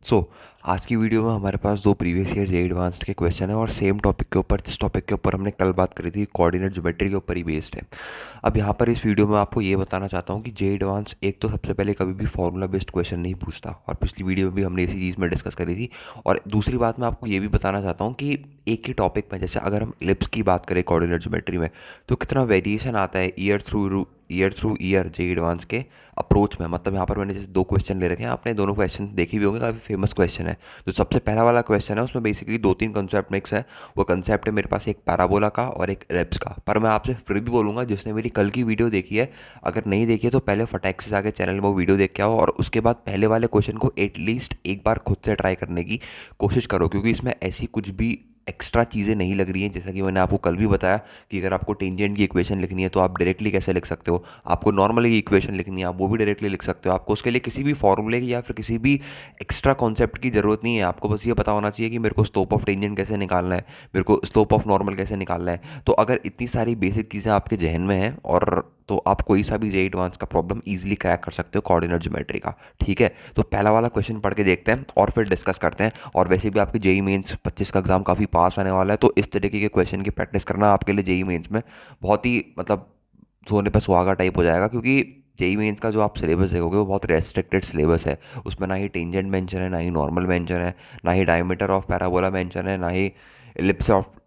आज की वीडियो में हमारे पास दो प्रीवियस ईयर जेईई एडवांस्ड के क्वेश्चन है और सेम टॉपिक के ऊपर जिस टॉपिक के ऊपर हमने कल बात करी थी कोऑर्डिनेट ज्योमेट्री के ऊपर ही बेस्ड है। अब यहाँ पर इस वीडियो में आपको ये बताना चाहता हूँ कि जेईई एडवांस एक तो सबसे पहले कभी भी फॉर्मूला बेस्ड क्वेश्चन नहीं पूछता और पिछली वीडियो में भी हमने इसी चीज़ में डिस्कस करी थी। और दूसरी बात मैं आपको ये भी बताना चाहता हूँ कि एक ही टॉपिक में जैसे अगर हम इलिप्स की बात करें कोऑर्डिनेट ज्योमेट्री में तो कितना वेरिएशन आता है year through year JEE advance के अप्रोच में। मतलब यहाँ पर मैंने जैसे दो क्वेश्चन ले रखे हैं, आपने दोनों क्वेश्चन देखे भी होंगे, काफ़ी फेमस क्वेश्चन है। जो सबसे पहला वाला क्वेश्चन है उसमें बेसिकली दो तीन कंसेप्ट मिक्स है। वो कंसेप्ट है मेरे पास एक पैराबोला का और एक एलिप्स का। पर मैं आपसे फिर भी बोलूँगा जिसने मेरी कल की वीडियो देखी है, अगर नहीं देखी है तो पहले फटाक से जाके चैनल में वो वीडियो देख के आओ और उसके बाद पहले वाले क्वेश्चन को एटलीस्ट एक बार खुद से ट्राई करने की कोशिश करो, क्योंकि इसमें ऐसी कुछ भी एक्स्ट्रा चीज़ें नहीं लग रही हैं। जैसा कि मैंने आपको कल भी बताया कि अगर आपको टेंजेंट की इक्वेशन लिखनी है तो आप डायरेक्टली कैसे लिख सकते हो, आपको नॉर्मली की इक्वेशन लिखनी है आप वो भी डायरेक्टली लिख सकते हो। आपको उसके लिए किसी भी फॉर्मूले की या फिर किसी भी एक्स्ट्रा कॉन्सेप्ट की ज़रूरत नहीं है। आपको बस ये पता होना चाहिए कि मेरे को स्लोप ऑफ टेंजेंट कैसे निकालना है, मेरे को स्लोप ऑफ नॉर्मल कैसे निकालना है। तो अगर इतनी सारी बेसिक चीज़ें आपके जहन में हैं और तो आप कोई सा भी जेईई एडवांस का प्रॉब्लम इजीली क्रैक कर सकते हो कोऑर्डिनेट ज्योमेट्री का। ठीक है, तो पहला वाला क्वेश्चन पढ़ के देखते हैं और फिर डिस्कस करते हैं। और वैसे भी आपके जेईई मेंस 25 का एग्जाम काफ़ी पास आने वाला है, तो इस तरीके के क्वेश्चन की प्रैक्टिस करना आपके लिए जेईई मेंस में बहुत ही मतलब सोने पर सुहागा टाइप हो जाएगा। क्योंकि जेईई मेंस का जो आप सिलेबस देखोगे वो बहुत रेस्ट्रिक्टेड सिलेबस है। उसमें ना ही टेंजेंट मेंशन है, ना ही नॉर्मल मेंशन है, ना ही डायमीटर ऑफ पैराबोला मेंशन है, ना ही एलिप्स ऑफ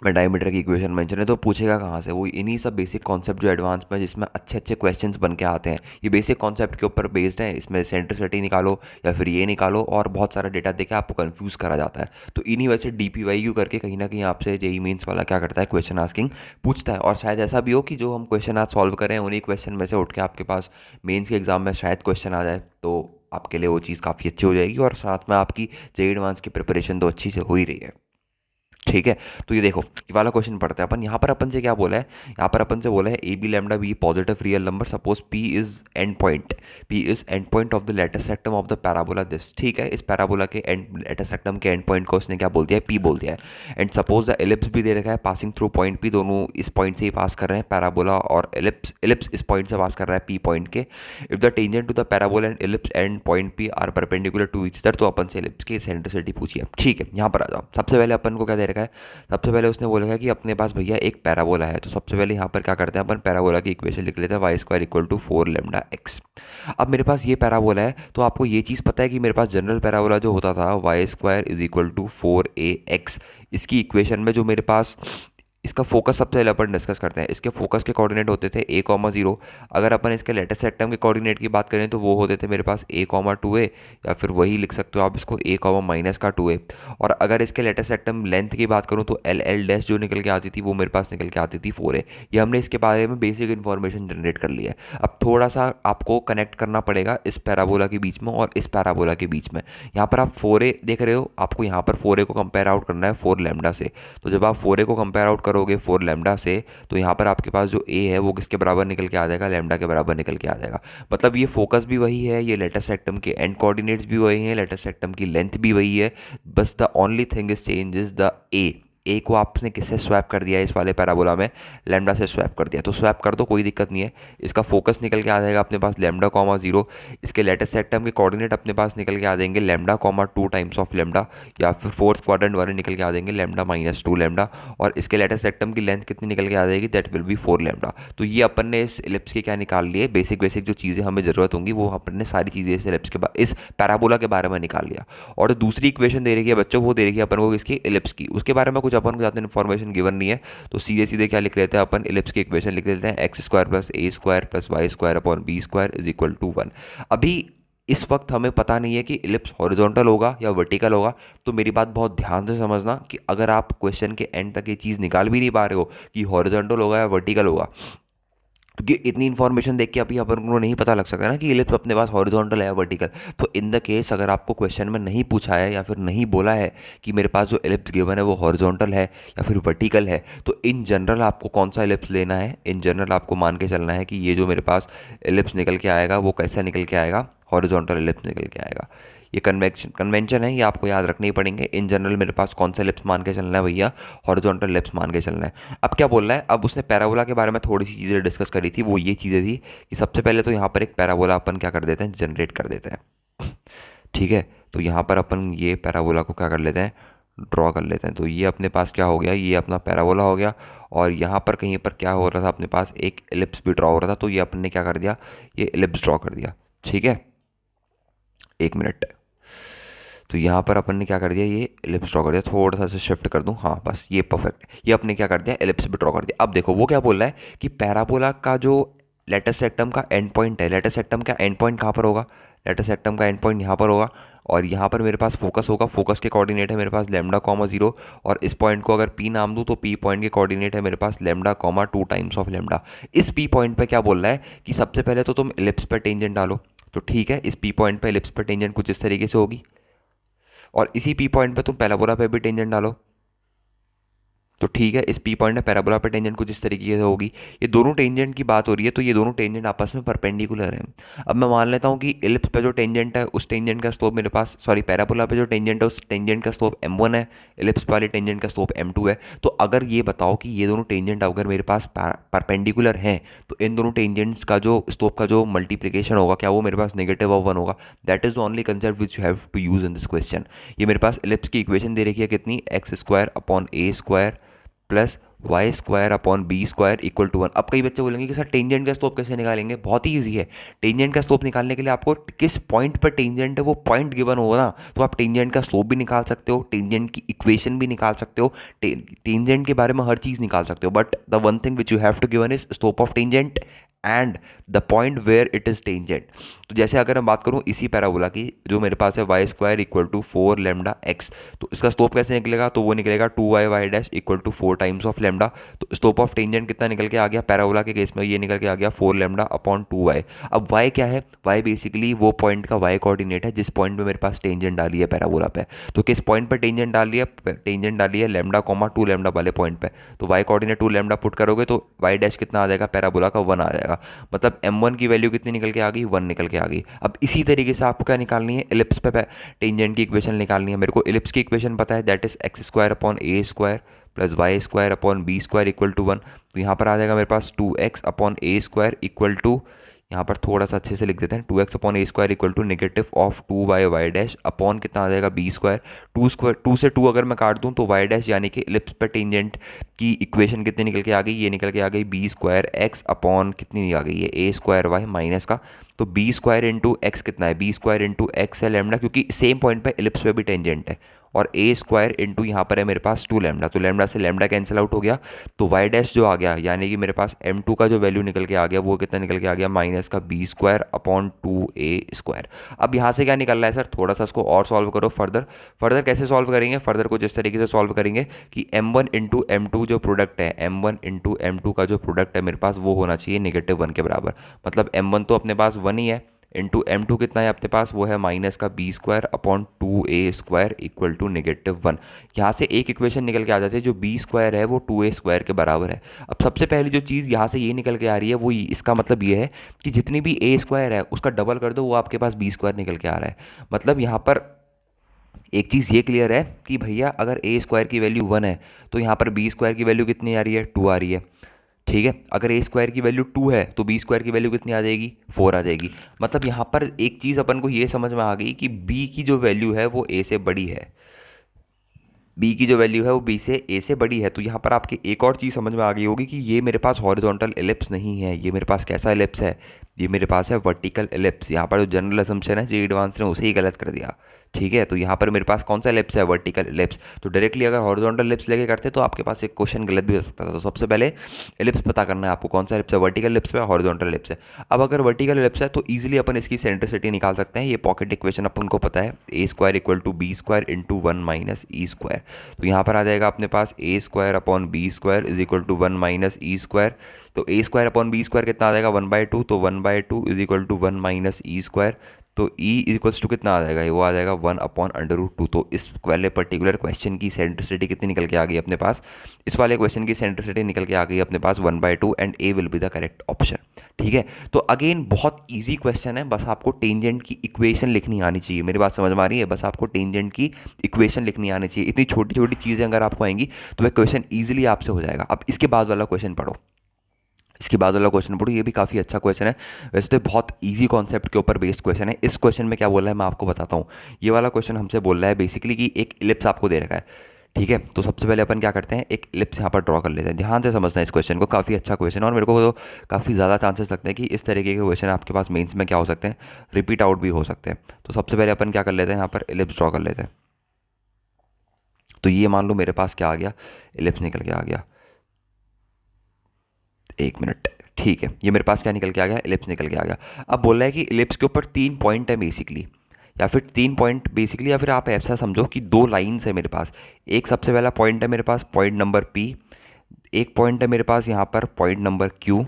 में डायमीटर की इक्वेशन मेंशन है। तो पूछेगा कहाँ से? वो इन्हीं सब बेसिक कॉन्सेप्ट जो एडवांस में जिसमें अच्छे अच्छे क्वेश्चंस बन के आते हैं, ये बेसिक कॉन्सेप्ट के ऊपर बेस्ड है। इसमें सेंट्रिसिटी निकालो या फिर ये निकालो और बहुत सारा डेटा देके आपको कंफ्यूज करा जाता है। तो इन्हीं वजह से डीपीवाईक्यू करके कहीं ना कहीं आपसे जेईई मेंस वाला क्या करता है, क्वेश्चन आस्किंग पूछता है। और शायद ऐसा भी हो कि जो हम क्वेश्चन आज सॉल्व करें उन्हीं क्वेश्चन में से उठ के आपके पास मेंस के एग्जाम में शायद क्वेश्चन आ जाए, तो आपके लिए वो चीज़ काफ़ी अच्छी हो जाएगी और साथ में आपकी जेईई एडवांस की प्रिपरेशन तो अच्छी से हो ही रही है। ठीक है, तो ये देखो ये वाला क्वेश्चन पढ़ते हैं अपन। यहाँ पर अपन से क्या बोला है, यहाँ पर अपन से बोला है A B lambda B positive real number suppose P is end point of the latus rectum of the parabola this. ठीक है, इस पैराबोला के एंड लेटेस्ट सेक्टम के एंड पॉइंट को उसने क्या बोल दिया है, पी बोल दिया है। एंड सपोज द एलिप्स भी दे रखा है पासिंग थ्रू पॉइंट पी, दोनों इस पॉइंट से ही पास कर रहे हैं, पैराबोला और एलिप्स इस पॉइंट से पास कर रहा है पी पॉइंट के। If the tangent to the parabola and ellipse and point P are perpendicular to each other, तो अपन से एलिप्स की सेंट्रिसिटी पूछिए। ठीक है, यहाँ पर आ जाओ। सबसे पहले अपन को क्या दे रखा है, सबसे पहले उसने बोला है कि अपने पास भैया एक पैराबोला है। तो सबसे पहले यहाँ पर क्या करते हैं, अपन पैराबोला की इक्वेशन लिख लेते हैं Y square equal to 4 lambda X. अब मेरे पास ये पैराबोला है, तो आपको ये चीज़ पता है कि मेरे पास जनरल पैराबोला जो होता था Y square is equal to 4ax। इसकी इक्वेशन में जो मेरे पास इसका फोकस सबसे पहले अपन डिस्कस करते हैं। इसके फोकस के कोऑर्डिनेट होते थे a,0। अगर अपन इसके लेटेस्ट सेक्टम के कोऑर्डिनेट की बात करें तो वो होते थे मेरे पास a,2a, या फिर वही लिख सकते हो आप इसको a, माइनस का 2a। और अगर इसके लेटेस्ट सेक्टम लेंथ की बात करूँ तो एल डैश जो निकल के आती थी वो मेरे पास निकल के आती थी 4a। ये हमने इसके बारे में बेसिक इन्फॉर्मेशन जनरेट कर लिया है। अब थोड़ा सा आपको कनेक्ट करना पड़ेगा इस पैराबोला के बीच में और इस पैराबोला के बीच में। यहाँ पर आप 4a देख रहे हो, आपको यहाँ पर 4a को कंपेयर आउट करना है 4 लेमडा से। तो जब आप 4a को कंपेयर आउट करोगे 4 लैम्डा से, तो यहाँ पर आपके पास जो a है वो किसके बराबर निकल के आ जाएगा, लैम्डा के बराबर निकल के आ जाएगा। मतलब ये फोकस भी वही है, ये लेटेस्ट सेक्टम के एंड कोऑर्डिनेट्स भी वही हैं, लेटेस्ट सेक्टम की लेंथ भी वही है। बस the only thing is change is the ए को आपने किससे स्वैप कर दिया है, इस वाले पैराबोला में लैम्डा से स्वैप कर दिया। तो स्वैप कर दो, कोई दिक्कत नहीं है। इसका फोकस निकल के आ जाएगा अपने पास लैम्डा कॉमा 0। इसके लेटेस्ट सेक्टम के कोऑर्डिनेट अपने पास निकल के आ जाएंगे lambda comma 2 times of lambda, या फिर फोर्थ क्वाड्रेंट वाले निकल के आ जाएंगे लैम्डा माइनस 2 लैम्डा। और इसके लेटेस्ट सेक्टम की लेंथ कितनी निकल के आ जाएगी, दैट विल बी 4 लैम्डा। तो ये अपन ने इस एलिप्स के क्या निकाल लिए, बेसिक बेसिक जो चीज़ें हमें ज़रूरत होंगी वो अपन ने सारी चीज़ें इस एलिप्स के इस पैराबोला के बारे में निकाल लिया। और दूसरी इक्वेशन दे रही है बच्चों, वो दे रही है अपन को इसकी एलिप्स की, उसके बारे में कुछ अपन को ज़्यादा इन्फॉर्मेशन गिवन नहीं है। तो सीधे सीधे क्या लिख लेते हैं अपन, एलिप्स की इक्वेशन लिख लेते हैं X square plus A square plus Y square upon B square is equal to 1। अभी इस वक्त हमें पता नहीं है कि इलिप्स हॉरिजॉन्टल होगा या वर्टिकल होगा। तो मेरी बात बहुत ध्यान से समझना कि अगर आप क्वेश्चन के एंड तक ये चीज़ निकाल भी नहीं पा रहे हो कि हॉरिजॉन्टल होगा या वर्टिकल होगा, क्योंकि इतनी इन्फॉर्मेशन देख के अभी अपन को नहीं पता लग सकता ना कि इलिप्स अपने पास हॉरिजॉन्टल है या वर्टिकल। तो इन द केस अगर आपको क्वेश्चन में नहीं पूछा है या फिर नहीं बोला है कि मेरे पास जो इलिप्स गिवन है वो हॉरिजॉन्टल है या फिर वर्टिकल है, तो इन जनरल आपको कौन सा इलिप्स लेना है, इन जनरल आपको मान के चलना है कि ये जो मेरे पास इलिप्स निकल के आएगा वो कैसा निकल के आएगा, हॉरिजॉन्टल इलिप्स निकल के आएगा। ये कन्वेंशन है, ये आपको याद रखने ही पड़ेंगे। इन जनरल मेरे पास कौन सा एलिप्स मान के चलना है भैया, हॉरिजॉन्टल एलिप्स मान के चलना है। अब क्या बोल रहा है, अब उसने पैराबोला के बारे में थोड़ी सी चीज़ें डिस्कस करी थी। वो ये चीज़ें थी कि सबसे पहले तो यहाँ पर एक पैराबोला अपन क्या कर देते हैं, जनरेट कर देते हैं। ठीक है, तो यहाँ पर अपन ये पैराबोला को क्या कर लेते हैं, ड्रॉ कर लेते हैं। तो ये अपने पास क्या हो गया, ये अपना पैराबोला हो गया। और यहाँ पर कहीं पर क्या हो रहा था, अपने पास एक एलिप्स भी ड्रॉ हो रहा था, तो ये अपन ने क्या कर दिया, ये एलिप्स ड्रॉ कर दिया। ठीक है, एक मिनट। तो यहाँ पर अपन ने क्या कर दिया, ये एलिप्स ड्रॉ कर दिया। थोड़ा सा से शिफ्ट कर दूँ, हाँ बस ये परफेक्ट। ये अपने क्या कर दिया, एलिप्स भी ड्रॉ कर दिया। अब देखो वो क्या बोल रहा है कि पैराबोला का जो लेटस सेक्टम का एंड पॉइंट है, लेटस सेक्टम का एंड पॉइंट कहाँ पर होगा, लेटस सेक्टम का एंड पॉइंट यहाँ पर होगा। और यहाँ पर मेरे पास फोकस होगा, फोकस के कोऑर्डिनेट है मेरे पास लेमडा कॉमा 0। और इस पॉइंट को अगर पी नाम दूँ तो पी पॉइंट के कोऑर्डिनेट है मेरे पास lambda comma 2 times of lambda. इस पी पॉइंट पे क्या बोल रहा है कि सबसे पहले तो तुम एलिप्स पर टेंजेंट डालो। तो ठीक है, इस पी पॉइंट पे एलिप्स पर टेंजेंट कुछ इस तरीके से होगी, और इसी पी पॉइंट पे तुम पैराबोला पे भी टेंजेंट डालो। तो ठीक है, इस पी पॉइंट में पैराबोला पे टेंजेंट कुछ इस तरीके से होगी। ये दोनों टेंजेंट की बात हो रही है, तो ये दोनों टेंजेंट आपस में परपेंडिकुलर हैं। अब मैं मान लेता हूँ कि एलिप्स पे जो टेंजेंट है उस टेंजेंट का स्लोप मेरे पास, सॉरी पैराबोला पे जो टेंजेंट है उस टेंजेंट का स्लोप m1 है, एलिप्स वाले टेंजेंट का स्लोप m2 है। तो अगर ये बताओ कि ये दोनों टेंजेंट अगर मेरे पास परपेंडिकुलर हैं, तो इन दोनों टेंजेंट्स का जो स्लोप का जो मल्टीप्लिकेशन होगा, क्या वो मेरे पास -1 होगा। That is the only concept which you have to use in this question. ये मेरे पास एलिप्स की इक्वेशन दे रखी है कितनी, x² / a² plus y² / b² equal to 1। अब कई बच्चे बोलेंगे कि सर टेंजेंट का स्लोप कैसे निकालेंगे, बहुत ही ईजी है। टेंजेंट का स्लोप निकालने के लिए आपको किस पॉइंट पर टेंजेंट है वो पॉइंट गिवन होगा ना, तो आप टेंजेंट का स्लोप भी निकाल सकते हो, टेंजेंट की इक्वेशन भी निकाल सकते हो, टेंजेंट के बारे में हर चीज़ निकाल सकते हो। But the one thing which you have to given is slope of tangent and the point where it is tangent. तो जैसे अगर मैं बात करूँ इसी पैराबोला की, जो मेरे पास है y² = 4 लैम्डा x, तो इसका स्लोप कैसे निकलेगा, तो वो निकलेगा 2y = 4 टाइम्स ऑफ लैम्डा। तो स्लोप ऑफ टेंजेंट कितना निकल के आ गया, पैराबोला के केस में ये निकल के आ गया 4 लैम्डा अपॉन 2y। अब y क्या है, y बेसिकली वो पॉइंट का y कोऑर्डिनेट है जिस पॉइंट पे मेरे पास टेंजेंट डाली है पैराबोला पे। तो किस पॉइंट पर टेंजेंट डाली है, टेंजेंट डाली है लेम्डा कॉमा 2 लैम्डा वाले पॉइंट पे। तो y कोऑर्डिनेट 2 लैम्डा पुट करोगे तो y' कितना आ जाएगा, पैराबोला का 1 आ जाएगा। मतलब m1 की वैल्यू कितनी निकल के आ गई, 1 निकल के आ गई। अब इसी तरीके से आपको क्या निकालनी है, एलिप्स पे टेंजेंट की इक्वेशन निकालनी है। मेरे को एलिप्स की इक्वेशन पता है, that is x² / a² plus y² / b² equal to 1। तो यहाँ पर आ जाएगा मेरे पास 2x/a² इक्वल टू, यहाँ पर थोड़ा सा अच्छे से लिख देते हैं, 2x/a² equal to -2y upon कितना आ जाएगा b²। 2 से 2 अगर मैं काट दूँ तो y' यानी कि एलिप्स पर टेंजेंट की इक्वेशन कितनी निकल के आ गई, ये निकल के आ गई b² अपॉन कितनी आ गई है a² माइनस का। तो b² × x कितना है, b² × x है लैम्डा, क्योंकि सेम पॉइंट पे एलिप्स पे भी टेंजेंट है। और a² यहाँ पर है मेरे पास 2 लैम्डा, तो लैम्डा से लैम्डा कैंसिल आउट हो गया। तो y' जो आ गया, यानी कि मेरे पास m2 का जो वैल्यू निकल के आ गया वो कितना निकल के आ गया, माइनस का b² अपॉन 2a²। अब यहाँ से क्या निकल रहा है सर, थोड़ा सा इसको और सॉल्व करो फर्दर कैसे सॉल्व करेंगे, फर्दर को जिस तरीके से सॉल्व करेंगे कि m1 × m2 जो प्रोडक्ट है, m1 × m2 का जो प्रोडक्ट है मेरे पास वो होना चाहिए -1 के बराबर। मतलब m1 तो अपने पास 1 ही है, इंटू m2 कितना है अपने पास, वो है माइनस का b² upon 2a² equal to -1। यहाँ से एक इक्वेशन निकल के आ जाती है, जो b² है वो 2a² के बराबर है। अब सबसे पहली जो चीज़ यहाँ से ये निकल के आ रही है वो इसका मतलब ये है कि जितनी भी a² है उसका डबल कर दो, वो आपके पास b² निकल के आ रहा है। मतलब यहाँ पर एक चीज़ ये क्लियर है कि भैया अगर a² की वैल्यू 1 है तो यहाँ पर b² की वैल्यू कितनी आ रही है, 2 आ रही है। ठीक है, अगर a² की वैल्यू 2 है तो b² की वैल्यू कितनी आ जाएगी, 4 आ जाएगी। मतलब यहाँ पर एक चीज़ अपन को ये समझ में आ गई कि b की जो वैल्यू है वो a से बड़ी है, b की जो वैल्यू है वो b से a से बड़ी है। तो यहाँ पर आपकी एक और चीज़ समझ में आ गई होगी कि ये मेरे पास हॉरिजॉन्टल एलिप्स नहीं है, ये मेरे पास कैसा एलिप्स है, ये मेरे पास है वर्टिकल एलिप्स। यहाँ पर जो जनरल असम्पशन है जेईई एडवांस ने उसे ही गलत कर दिया। ठीक है, तो यहाँ पर मेरे पास कौन सा एलिप्स है, वर्टिकल एलिप्स। तो डायरेक्टली अगर हॉरिजॉन्टल एलिप्स लेके करते तो आपके पास एक क्वेश्चन गलत भी हो सकता था। तो सबसे पहले एलिप्स पता करना है आपको, कौन सा एलिप्स है, वर्टिकल एलिप्स है हॉरिजॉन्टल एलिप्स है। अब अगर वर्टिकल एलिप्स है तो ईजिली अपन इसकी सेंट्रिसिटी निकाल सकते हैं। ये पॉकेट इक्वेशन अपन को पता है, a² = b² × 1 - e²। तो यहाँ पर आ जाएगा अपने पास a² upon b² is equal to 1 - e²। तो a² अपॉन b² कितना आ जाएगा, 1/2। तो 1/2 इज इक्वल टू 1 - e²। तो e इक्वल्स टू कितना आ जाएगा, वो आ जाएगा 1/√2। तो इस वाले पर्टिकुलर क्वेश्चन की सेंट्रिसिटी कितनी निकल के आ गई अपने पास, इस वाले क्वेश्चन की सेंट्रिसिटी निकल के आ गई अपने पास 1/2 and A will be the correct option. ठीक है, तो अगेन बहुत इजी क्वेश्चन है, बस आपको टेंजेंट की इक्वेशन लिखनी आनी चाहिए। मेरी बात समझ में आ रही है, बस आपको टेंजेंट की इक्वेशन लिखनी आनी चाहिए। इतनी छोटी छोटी चीज़ें अगर आपको आएंगी तो वह क्वेश्चन ईजिली आपसे हो जाएगा। अब इसके बाद वाला क्वेश्चन पढ़ो, इसके बाद वाला क्वेश्चन पढ़ो, ये भी काफ़ी अच्छा क्वेश्चन है। वैसे तो बहुत इजी कॉन्सेप्ट के ऊपर बेस्ड क्वेश्चन है। इस क्वेश्चन में क्या बोला है मैं आपको बताता हूँ। ये वाला क्वेश्चन हमसे बोल रहा है बेसिकली कि एक इलिप्स आपको दे रखा है, ठीक है। तो सबसे पहले अपन क्या करते हैं, एक इलिप्स यहाँ पर ड्रॉ कर लेते हैं। ध्यान से समझना है इस क्वेश्चन को, काफ़ी अच्छा क्वेश्चन है और मेरे को तो काफ़ी ज़्यादा चांसेस लगते हैं कि इस तरीके के क्वेश्चन आपके पास मेंस में क्या हो सकते हैं, रिपीट आउट भी हो सकते हैं। तो सबसे पहले अपन क्या कर लेते हैं, यहाँ पर इलिप्स ड्रॉ कर लेते हैं। तो ये मान लो मेरे पास क्या आ गया, इलिप्स निकल के आ गया। एक मिनट, ठीक है, ये मेरे पास क्या निकल के आ गया, इलिप्स निकल के आ गया। अब बोल रहा है कि इलिप्स के ऊपर 3 पॉइंट है बेसिकली, या फिर 3 पॉइंट बेसिकली, या फिर आप ऐसा समझो कि 2 लाइन्स है मेरे पास। एक सबसे पहला पॉइंट है मेरे पास पॉइंट नंबर पी, एक पॉइंट है मेरे पास यहाँ पर पॉइंट नंबर क्यू,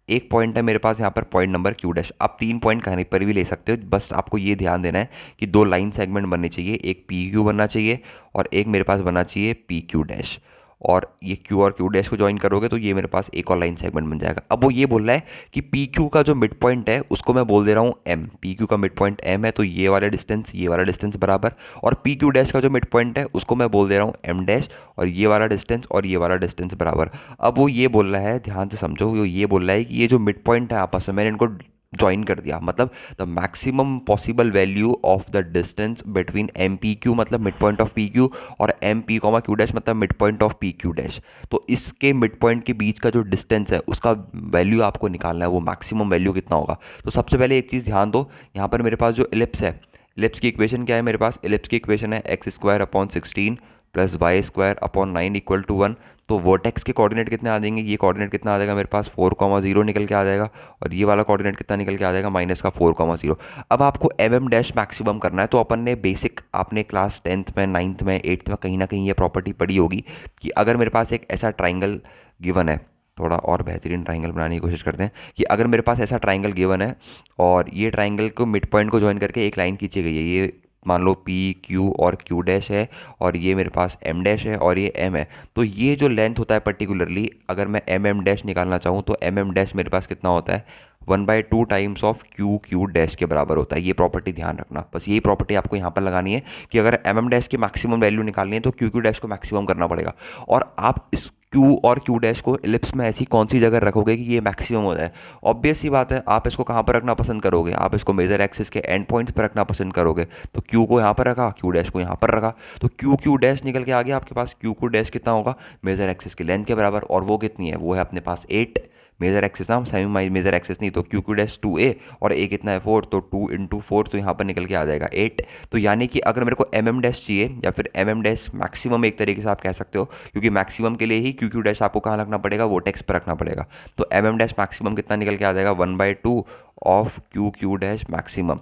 एक पॉइंट है मेरे पास यहाँ पर पॉइंट नंबर क्यू डैश। आप 3 पॉइंट कहीं पर भी ले सकते हो, बस आपको ये ध्यान देना है कि 2 लाइन सेगमेंट बनने चाहिए, एक पी क्यू बनना चाहिए और एक मेरे पास बनना चाहिए पी क्यू डैश। और ये क्यू और क्यू डैश को ज्वाइन करोगे तो ये मेरे पास एक और लाइन सेगमेंट बन जाएगा। अब वो ये बोल रहा है कि पी क्यू का जो मिड पॉइंट है उसको मैं बोल दे रहा हूँ एम, पी क्यू का मिड पॉइंट एम है, तो ये वाला डिस्टेंस ये वाला डिस्टेंस बराबर। और पी क्यू डैश का जो मिड पॉइंट है उसको मैं बोल दे रहा हूँ एम डैश, और ये वाला डिस्टेंस और ये वाला डिस्टेंस बराबर। अब वो ये बोल रहा है, ध्यान से समझो, वो ये बोल रहा है कि ये जो मिड पॉइंट है आपस में मैंने इनको ज्वाइन कर दिया, मतलब the maximum possible value of the distance between M P Q मतलब mid point of P Q और M P comma Q dash मतलब mid point of P Q dash. तो इसके मिड पॉइंट के बीच का जो डिस्टेंस है उसका वैल्यू आपको निकालना है, वो मैक्सिमम वैल्यू कितना होगा। तो सबसे पहले एक चीज़ ध्यान दो, यहाँ पर मेरे पास जो इलिप्स है, इलिप्स की इक्वेशन क्या है मेरे पास, इलिप्स की इक्वेशन है x² upon 16 plus y² upon 9 equal to 1। तो वर्टेक्स के कोऑर्डिनेट कितने आ जाएंगे, ये कोऑर्डिनेट कितना आ जाएगा मेरे पास 4,0 निकल के आ जाएगा, और ये वाला कोऑर्डिनेट कितना निकल के आ जाएगा -4,0। अब आपको एम डैश मैक्सिमम करना है। तो अपन ने बेसिक, आपने क्लास 10th में 9th में 8th में कहीं ना कहीं ये प्रॉपर्टी पढ़ी होगी कि अगर मेरे पास एक ऐसा ट्राइंगल गिवन है, थोड़ा और बेहतरीन ट्राइंगल बनाने की कोशिश करते हैं, कि अगर मेरे पास ऐसा ट्राइंगल गिवन है और ये ट्राइंगल को मिड पॉइंट को ज्वाइन करके एक लाइन खींची गई है, ये मान लो पी क्यू और क्यू डैश है और ये मेरे पास एम डैश है और ये एम है। तो ये जो लेंथ होता है पर्टिकुलरली, अगर मैं एम डैश निकालना चाहूँ तो एम डैश मेरे पास कितना होता है, 1/2 times of Q Q dash के बराबर होता है। ये प्रॉपर्टी ध्यान रखना, बस यही प्रॉपर्टी आपको यहाँ पर लगानी है कि अगर एम डैश की मैक्सिमम वैल्यू निकालनी है तो क्यू क्यू डैश को मैक्सिमम करना पड़ेगा। और आप इस क्यू और क्यू डैश को इलिप्स में ऐसी कौन सी जगह रखोगे कि ये मैक्सिमम हो जाए। ऑब्वियस सी बात है, आप इसको कहाँ पर रखना पसंद करोगे, आप इसको मेजर एक्सिस के एंड पॉइंट्स पर रखना पसंद करोगे। तो क्यू को यहाँ पर रखा, क्यू डैश को यहाँ पर रखा, तो क्यू क्यू डैश निकल के आ गया आपके पास। क्यू क्यू डैश कितना होगा, मेजर एक्सिस की लेंथ के बराबर, और वो कितनी है, वो है अपने पास 8। मेजर एक्सिस ना, सेमी मेजर एक्सिस नहीं, तो क्यू क्यू डैश 2a और a कितना है 4, तो 2 × 4, तो यहाँ पर निकल के आ जाएगा 8। तो यानी कि अगर मेरे को एम डैश चाहिए या फिर एम डैश मैक्सिमम, एक तरीके से आप कह सकते हो, क्योंकि मैक्सिमम के लिए ही क्यू क्यू डैश आपको कहाँ रखना पड़ेगा, वोटेक्स पर रखना पड़ेगा। तो एम डैश मैक्सिमम कितना निकल के आ जाएगा, 1/2 of Q Q dash maximum.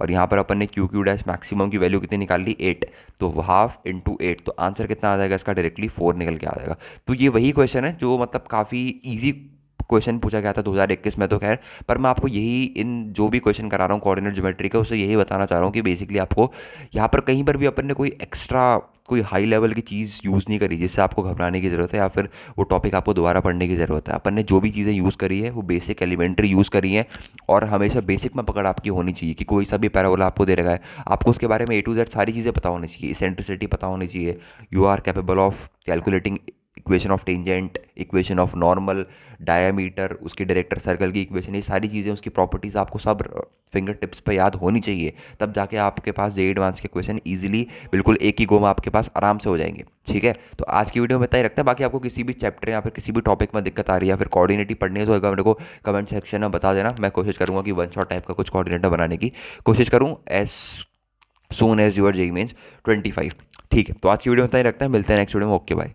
और यहाँ पर अपन ने क्यू क्यू डैश मैक्सिमम की वैल्यू कितनी निकाल ली, 8, तो हाफ × 8, तो आंसर कितना आ जाएगा इसका, डायरेक्टली 4 निकल के आ जाएगा। तो ये वही क्वेश्चन है जो मतलब काफ़ी ईजी क्वेश्चन पूछा गया था 2021 में, तो खैर, पर मैं आपको यही, इन जो भी क्वेश्चन करा रहा हूँ कोऑर्डिनेट ज्योमेट्री का, उससे यही बताना चाह रहा हूँ कि बेसिकली आपको यहाँ पर कहीं पर भी अपन ने कोई एक्स्ट्रा, कोई हाई लेवल की चीज़ यूज़ नहीं करी जिससे आपको घबराने की ज़रूरत है या फिर वो टॉपिक आपको दोबारा पढ़ने की ज़रूरत है। अपन ने जो भी चीज़ें यूज़ करी है वो बेसिक एलिमेंट्री यूज़ करी है, और हमेशा बेसिक में पकड़ आपकी होनी चाहिए कि कोई सा भी पैराबोला आपको दे रखा है, आपको उसके बारे में A to Z सारी चीज़ें पता होनी चाहिए, इसेंट्रिसिटी पता होनी चाहिए, you are capable of calculating equation of tangent, equation of normal, diameter, उसके डायरेक्टर सर्कल की इक्वेशन, ये सारी चीज़ें, उसकी प्रॉपर्टीज़ आपको सब फिंगर टिप्स पे याद होनी चाहिए। तब जाके आपके पास जेईई एडवांस के क्वेश्चन इजीली बिल्कुल एक ही गो में आपके पास आराम से हो जाएंगे। ठीक है, तो आज की वीडियो में इतना ही रखते हैं। बाकी आपको किसी भी चैप्टर या फिर किसी भी टॉपिक में दिक्कत आ रही है या फिर कोऑर्डिनेटर पढ़नी है तो अगर मेरे को कमेंट सेक्शन में बता देना, मैं कोशिश करूँगा कि वन शॉट टाइप का कुछ कोऑर्डिनेटर बनाने की कोशिश करूँ as soon as your JEE Mains 25। ठीक है, तो आज की वीडियो में इतना ही रखते हैं, मिलते हैं नेक्स्ट वीडियो में। Okay bye.